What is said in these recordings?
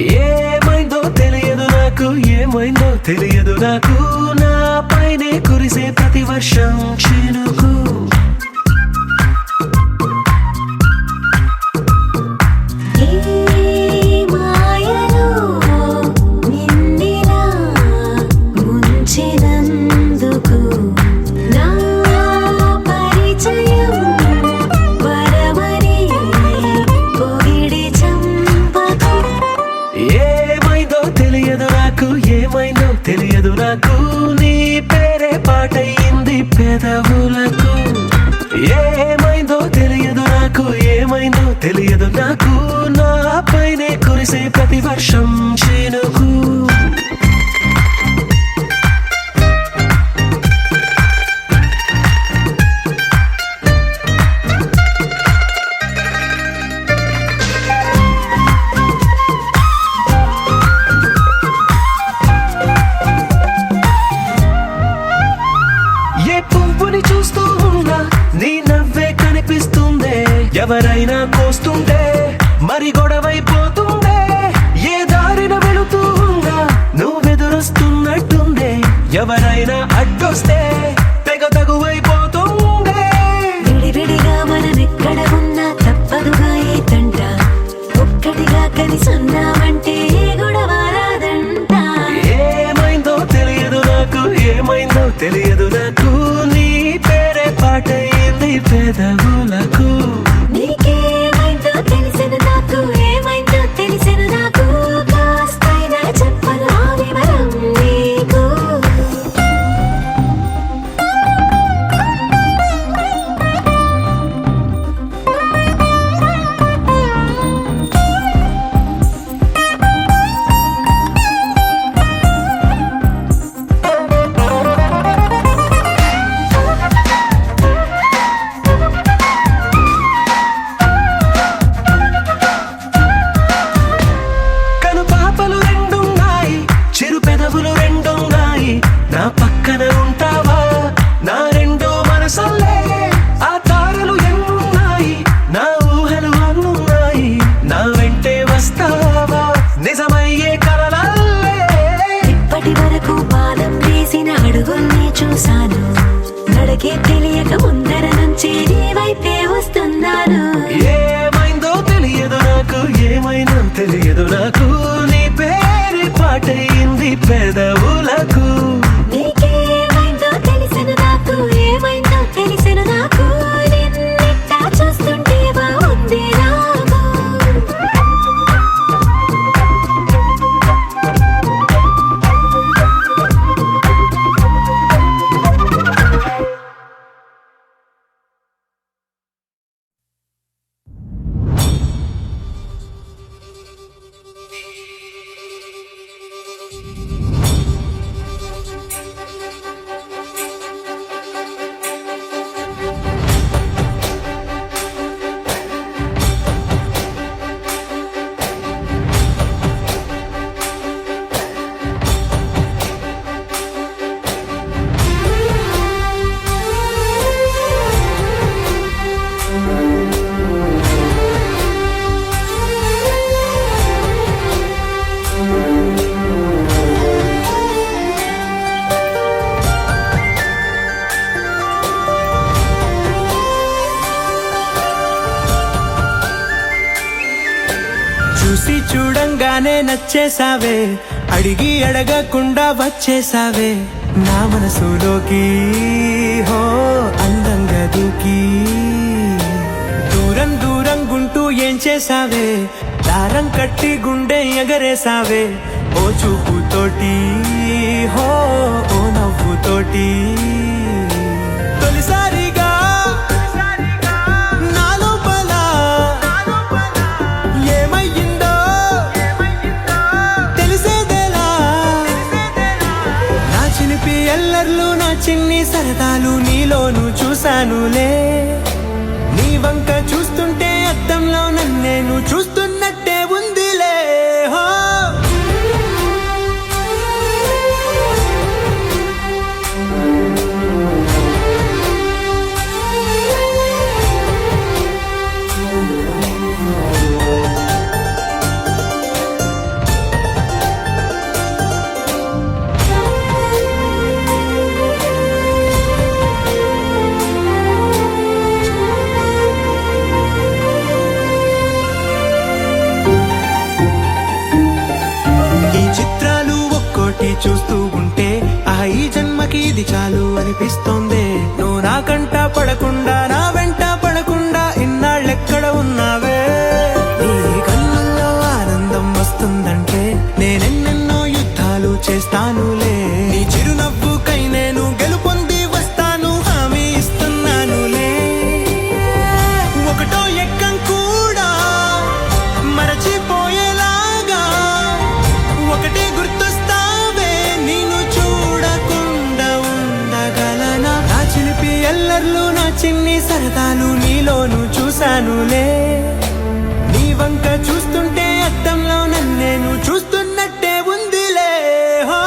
ఏమైందో తెలియదు నాకు, ఏమైందో తెలియదు నాకు, నా పైనే కురిసే ప్రతి వర్షం చినుకు. ఏమైందో తెలియదు నాకు, నీ పేరే పాటయింది పెదవులకు. ఏమైందో తెలియదు నాకు, ఏమైందో తెలియదు నాకు, నా పైనే కురిసే ప్రతి వర్షం చినుకు. చూస్తూ ఉన్నా నీ నవ్వే కనిపిస్తుందే, ఎవరైనా కోస్తుంటే మరి గొడవైపోతుందే, ఏ దారిన వెళుతూ ఉన్నా నువ్వెదురొస్తున్నట్టుందే, ఎవరైనా అడ్డొస్తే తెగ తగువైపోతుందే. విడివిడిగా మనమెక్కడ ఉన్నా తప్పదుగా ఈ తంట, ఒక్కటిగా కలిసున్నామంటే గొడవ రాదంట. ఏమైందో తెలియదు నాకు, ఏమైందో తెలియదు నాకు, నీ పేరే పాటయింది పెదవులకు. నీకేమైందో తెలిసిన నాకు, ఏమైందో తెలిసిన నాకు, కాస్తైనా చెప్పను ఆ వివరం నీకు. నా పక్కన ఉంటావా నా రెండో మనసల్లే, ఆ తారలు ఎన్నున్నాయి నా ఊహలు అన్నున్నాయి, నా వెంటే వస్తావా నిజమయ్యే కలలల్లే. ఇప్పటి వరకు పాదం వేసిన అడుగుల్ని చూశాను, నడకే తెలియక ముందర నుంచి నీ వైపే వస్తున్నాను. ఏమైందో తెలియదు నాకు, ఏమైందో తెలియదు నాకు, నీ పేరు పాటయింది పెదవులకు. నీకేమైందో తెలిసిన నాకు, ఏమైందో తెలిసిన నాకు, నిన్నిట్టా చూస్తుంటే బాగుంది నాకు. చూసి చూడంగానే నచ్చేసావే, అడిగి అడగకుండా వచ్చేసావే నా మనసులోకి, హో అందంగా దూకి. దూరం దూరం గుంటూ ఏం చేసావే, దారం కట్టి గుండె ఎగరేసావే, ఓ చూపుతోటి హో ఓ నవ్వుతోటి. తొలిసారిగా నా చిన్ని సరదాలు నీలోను చూశానులే, నీ వంక చూస్తుంటే అద్దంలో నన్నేను చూస్తున్నట్టే ఉందిలే. హో పెట్టి చూస్తూ ఉంటే ఈ జన్మకి ఇది చాలు అనిపిస్తోంది. నువ్వు నా కంట పడకుండా నా వెంట పడకుండా ఇన్నాళ్ళెక్కడ ఉన్నావే. నీ కళ్ళల్లో ఆనందం వస్తుందంటే నేనెన్నెన్నో యుద్ధాలు చేస్తానులే. నీ చిరునవ్వుకై నేను గెలుపొంది వస్తాను, హామీ ఇస్తున్నానులే. ఒకటో ఎక్కం కూడా మరచిపోయేలాగా ఒకటే గుర్తొస్తావే. నేను చూడకుండా ఉండగలనా? నా చిలిపి ఎల్లర్లు నా చిన్ని సరదాలు నీలోను చూశానులే. నీ వంక చూస్తుంటే అద్దంలో నన్నేను చూస్తున్నట్టే ఉందిలే. హో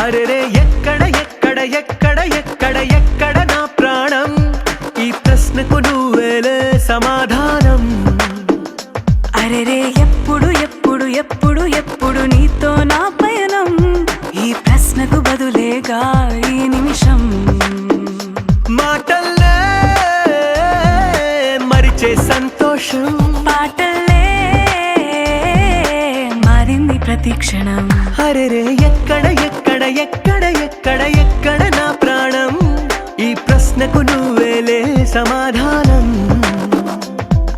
అరెరే ఎక్కడ ఎక్కడ ఎక్కడ ఎక్కడ ఎక్కడ నా ప్రాణం, ఈ ప్రశ్నకు నువ్వేలే సమాధానం. అరెరే ఎప్పుడు ఎప్పుడు ఎప్పుడు ఎప్పుడు నీతో నా పయనం, ఈ ప్రశ్నకు బదులేగా ఈ నిమిషం. మాటల్లే మరిచే సంతోషం, పాటలే మారింది ప్రతి క్షణం. అరెరే ఎక్కడ ఎక్కడ ఎక్కడ ఎక్కడ ఎక్కడ నా ప్రాణం, ఈ ప్రశ్నకు నువ్వేలే సమాధానం.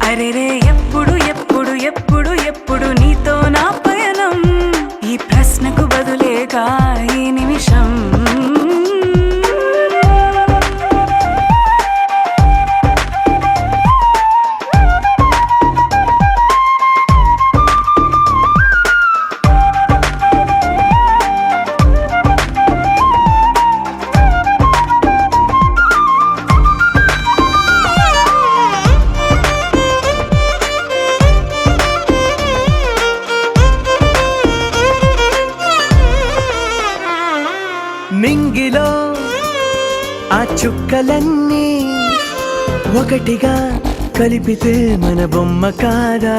అరెరే ఎప్పుడు ఎప్పుడు ఎప్పుడు ఎప్పుడు నీతో నా పయనం, ఈ ప్రశ్నకు బదులేగా ఈ నిమిషం. నింగిలో ఆ చుక్కలన్నీ ఒకటిగా కలిపితే మన బొమ్మ కాదా.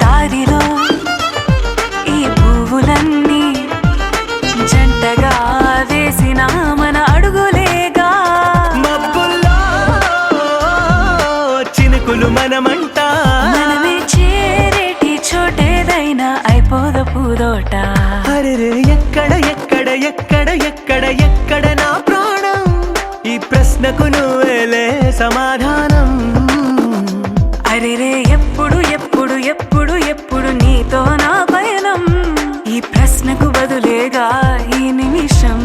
దారిలో ఈ పువ్వులన్నీ జంటగా వేసిన మన అడుగులేగా. మబ్బుల్లో చినుకులు మనమంట, మనమే చేరేటి చోటేదైనా అయిపోదు పూదోట. అరెరే ఎక్కడ ఎక్కడ ఎక్కడ ఎక్కడ ఎక్కడ నా ప్రాణం, ఈ ప్రశ్నకు నువ్వేలే సమాధానం. అరెరే ఎప్పుడు ఎప్పుడు ఎప్పుడు ఎప్పుడు నీతో నా పయనం, ఈ ప్రశ్నకు బదులేగా ఈ నిమిషం.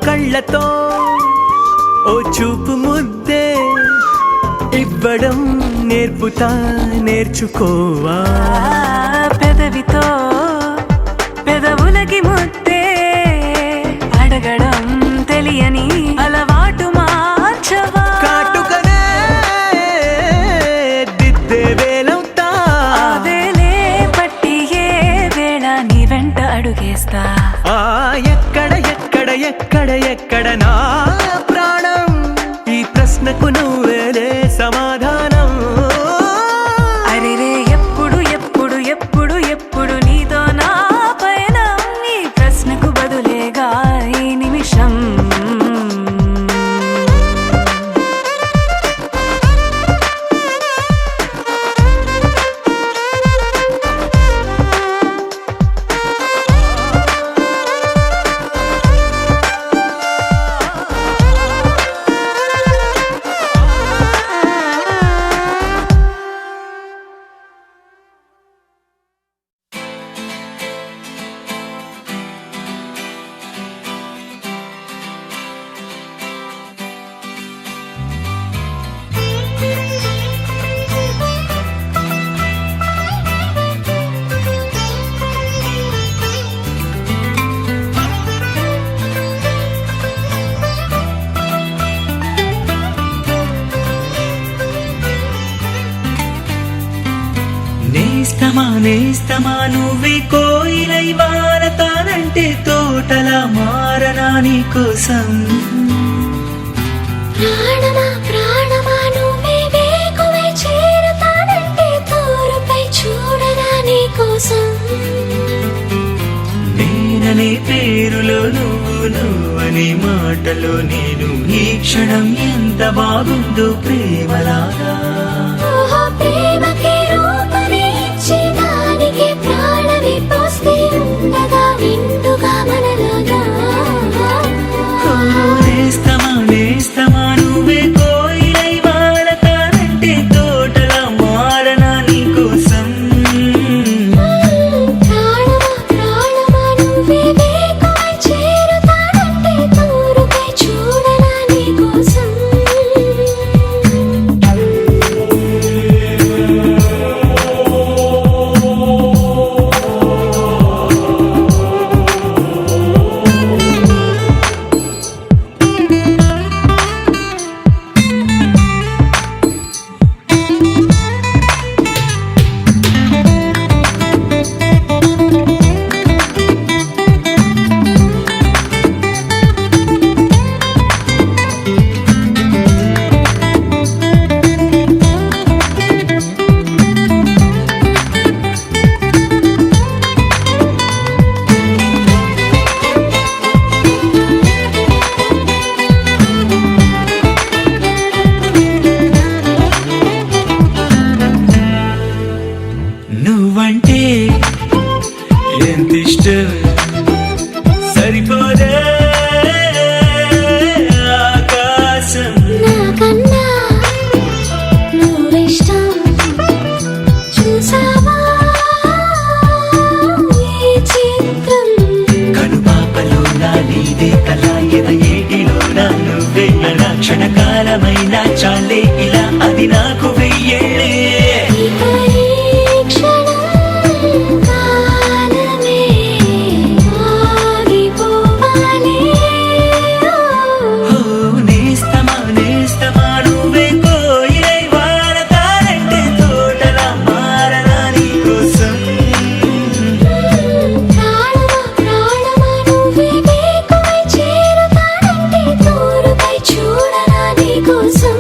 కళ్ళతో ఓ చూపు ముద్దే ఇవ్వడం నేర్పుతా, నేర్చుకోవా. పెదవితో పెదవులకి ముద్దే అడగడం తెలియని అలవాటు మార్చవా. కాటుకనే దిద్దే వేలవుతా, వేలే పట్టి ఏ వేళ నీ వెంట అడుగేస్తా. ఎక్కడ ఎక్కడ ఎక్కడ ఎక్కడ నా ప్రాణం, ఈ ప్రశ్నకు నువ్వేలే సమాధానం. అరెరే ఎప్పుడు ఎప్పుడు ఎప్పుడు ఎప్పుడు నీతో నా పయనం, ఈ ప్రశ్నకు బదులేగా ఈ నిమిషం. నువ్వే కోయిలై వారతానంటే తోటలా మారనా నీ కోసం ప్రాణమా ప్రాణమా నువ్వే వేకువై చేరుతానంటే తోరుపై చూడనా నీ కోసం నేననే పేరులో నువ్వని మాటలో నేను ఈ క్షణం ఎంత బాగుందో ప్రేమలాగా ఓహో ప్రేమకి రూపమే ఇచ్చి దానికి ప్రాణమి పోస్తే ఉండగా నిండుగా మనలాగా నేస్తమా నువ్వే కోయిలై వాడతానంటే తోటలా మారనా నీ కోసం ప్రాణమా ప్రాణమా నువ్వే వేకువై చేరుతానంటే తోరుపై చూడనా నీ కోసం నువ్వంటే ఎంత ఇష్టం సరిపోదే ఆకాశం నాకన్నా నువ్విష్టం చూసావా ఈ చిత్రం కనుపాపలో నా నీదే కళ ఏటిలో నా నువ్వే నా క్షణకాలమైన చాలే ఇలా అది నాకు వెయ్యేళ్ళే ఇక ఈ క్షణం కాలమే ఆగిపోవాలి ఓ నేస్తమా నువ్వే కోయిలై వాడతానంటే తోటలా మారనా నీ కోసం ప్రాణమా ప్రాణమా నువ్వే వేకువై చేరుతానంటే తోరుపై చూడనా నీ కోసం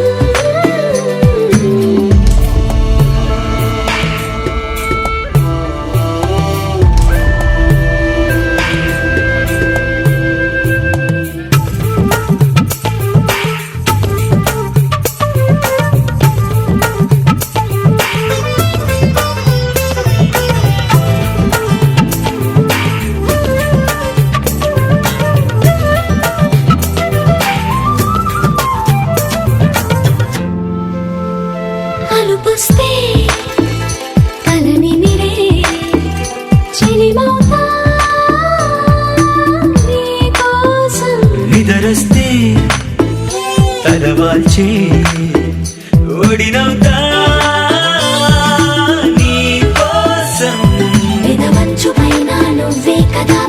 అలుపుస్తే కలని మిరే చెలిమౌతా నీ కోసం నిదరస్తే తలవాల్చే ఒడినవుతా నీ కోసం పెదవంచు పైన నువ్వే కదా